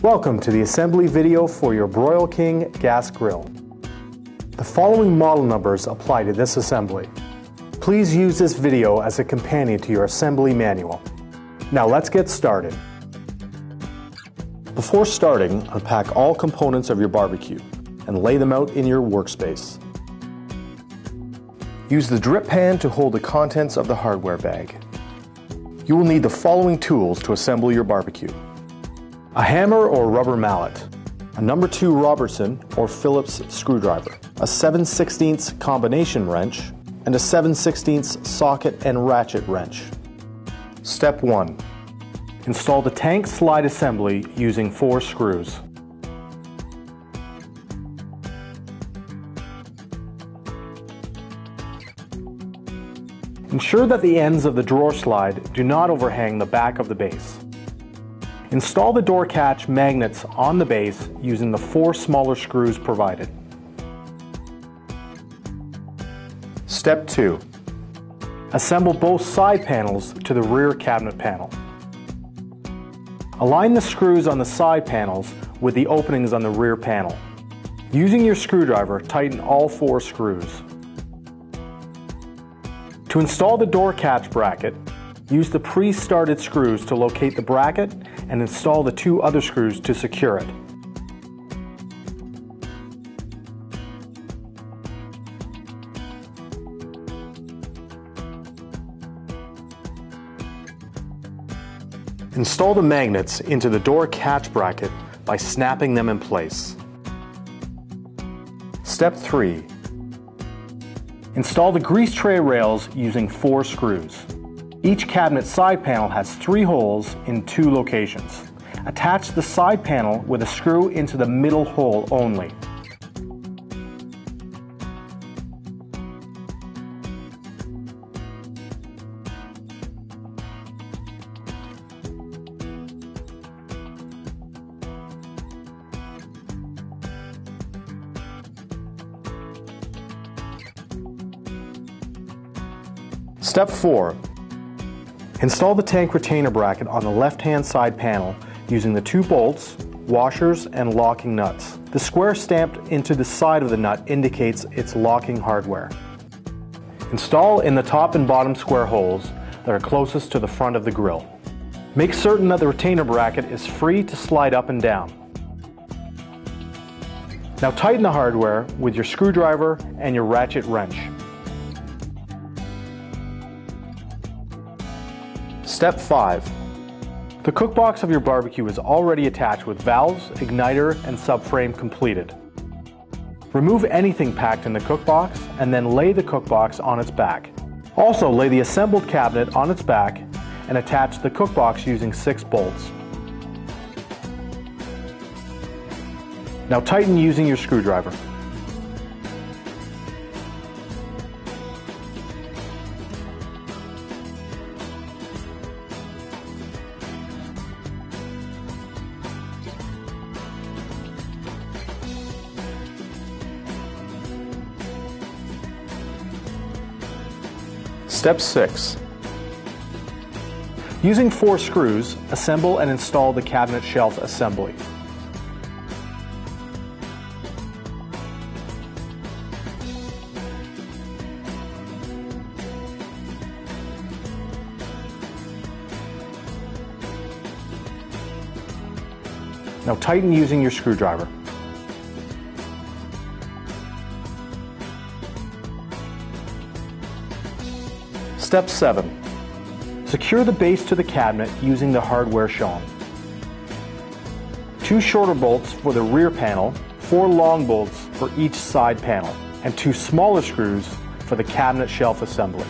Welcome to the assembly video for your Broil King gas grill. The following model numbers apply to this assembly. Please use this video as a companion to your assembly manual. Now let's get started. Before starting, unpack all components of your barbecue and lay them out in your workspace. Use the drip pan to hold the contents of the hardware bag. You will need the following tools to assemble your barbecue: a hammer or rubber mallet, a number 2 Robertson or Phillips screwdriver, a 7/16 combination wrench, and a 7/16 socket and ratchet wrench. Step 1. Install the tank slide assembly using 4 screws. Ensure that the ends of the drawer slide do not overhang the back of the base. Install the door catch magnets on the base using the 4 smaller screws provided. Step 2. Assemble both side panels to the rear cabinet panel. Align the screws on the side panels with the openings on the rear panel. Using your screwdriver, tighten all 4 screws. To install the door catch bracket, use the pre-started screws to locate the bracket and install the 2 other screws to secure it. Install the magnets into the door catch bracket by snapping them in place. Step 3. Install the grease tray rails using 4 screws. Each cabinet side panel has 3 holes in 2 locations. Attach the side panel with a screw into the middle hole only. Step 4. Install the tank retainer bracket on the left-hand side panel using the 2 bolts, washers, and locking nuts. The square stamped into the side of the nut indicates its locking hardware. Install in the top and bottom square holes that are closest to the front of the grill. Make certain that the retainer bracket is free to slide up and down. Now tighten the hardware with your screwdriver and your ratchet wrench. Step 5. The cookbox of your barbecue is already attached with valves, igniter, and subframe completed. Remove anything packed in the cookbox and then lay the cookbox on its back. Also lay the assembled cabinet on its back and attach the cookbox using 6 bolts. Now tighten using your screwdriver. Step 6. Using 4 screws, assemble and install the cabinet shelf assembly. Now tighten using your screwdriver. Step 7. Secure the base to the cabinet using the hardware shown. 2 shorter bolts for the rear panel, 4 long bolts for each side panel, and 2 smaller screws for the cabinet shelf assembly.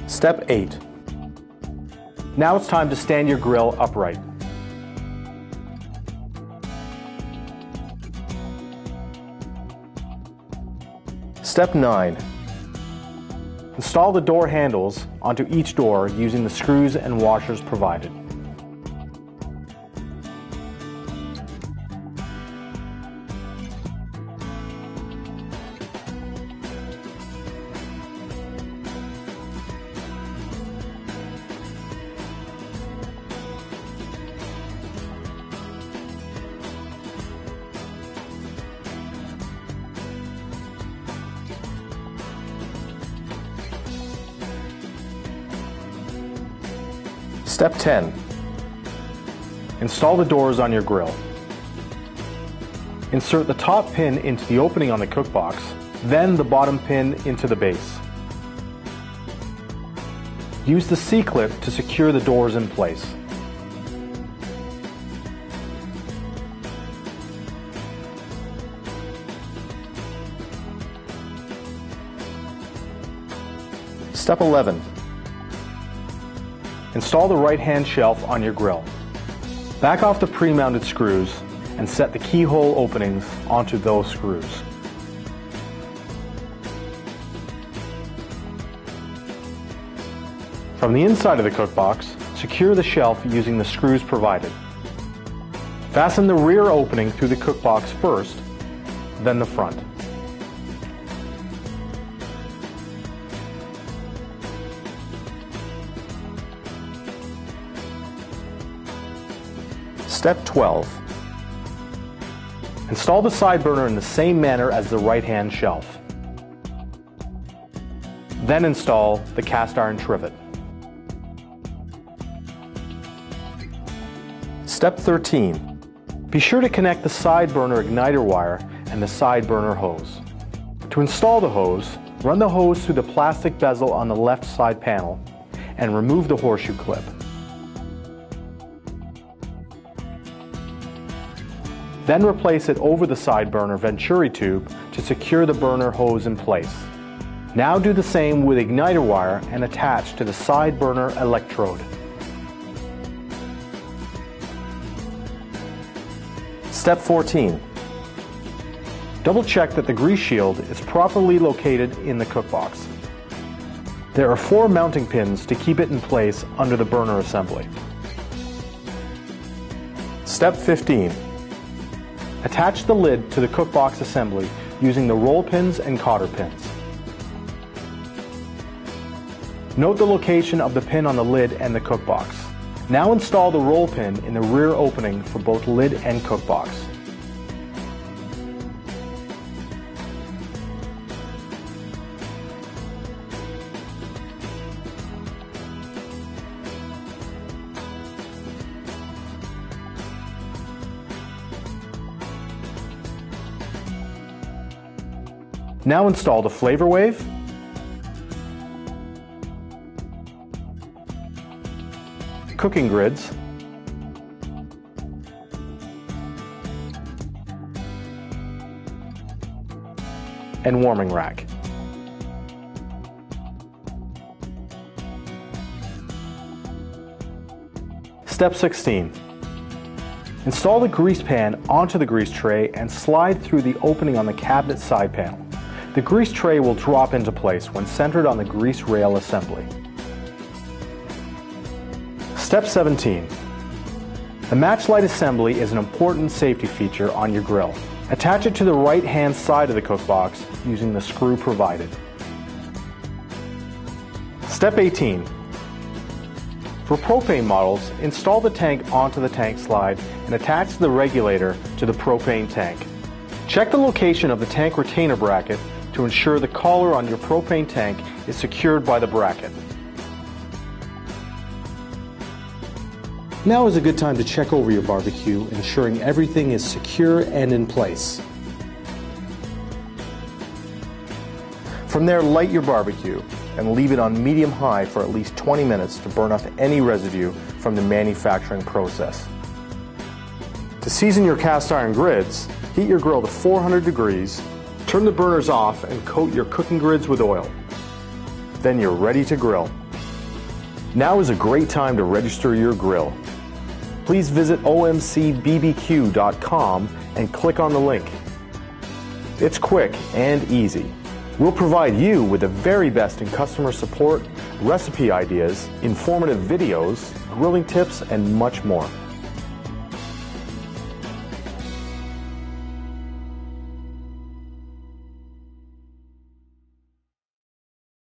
Step 8. Now it's time to stand your grill upright. Step 9. Install the door handles onto each door using the screws and washers provided. Step 10. Install the doors on your grill. Insert the top pin into the opening on the cookbox, then the bottom pin into the base. Use the C-clip to secure the doors in place. Step 11. Install the right-hand shelf on your grill. Back off the pre-mounted screws and set the keyhole openings onto those screws. From the inside of the cookbox, secure the shelf using the screws provided. Fasten the rear opening through the cookbox first, then the front. Step 12. Install the side burner in the same manner as the right-hand shelf. Then install the cast iron trivet. Step 13. Be sure to connect the side burner igniter wire and the side burner hose. To install the hose, run the hose through the plastic bezel on the left side panel and remove the horseshoe clip. Then replace it over the side burner venturi tube to secure the burner hose in place. Now do the same with igniter wire and attach to the side burner electrode. Step 14. Double check that the grease shield is properly located in the cookbox. There are 4 mounting pins to keep it in place under the burner assembly. Step 15. Attach the lid to the cookbox assembly using the roll pins and cotter pins. Note the location of the pin on the lid and the cookbox. Now install the roll pin in the rear opening for both lid and cookbox. Now install the flavor wave, cooking grids, and warming rack. Step 16. Install the grease pan onto the grease tray and slide through the opening on the cabinet side panel. The grease tray will drop into place when centered on the grease rail assembly. Step 17. The match light assembly is an important safety feature on your grill. Attach it to the right-hand side of the cookbox using the screw provided. Step 18. For propane models, install the tank onto the tank slide and attach the regulator to the propane tank. Check the location of the tank retainer bracket to ensure the collar on your propane tank is secured by the bracket. Now is a good time to check over your barbecue, ensuring everything is secure and in place. From there, light your barbecue and leave it on medium-high for at least 20 minutes to burn off any residue from the manufacturing process. To season your cast iron grids, heat your grill to 400 degrees, turn the burners off and coat your cooking grids with oil. Then you're ready to grill. Now is a great time to register your grill. Please visit omcbbq.com and click on the link. It's quick and easy. We'll provide you with the very best in customer support, recipe ideas, informative videos, grilling tips, and much more.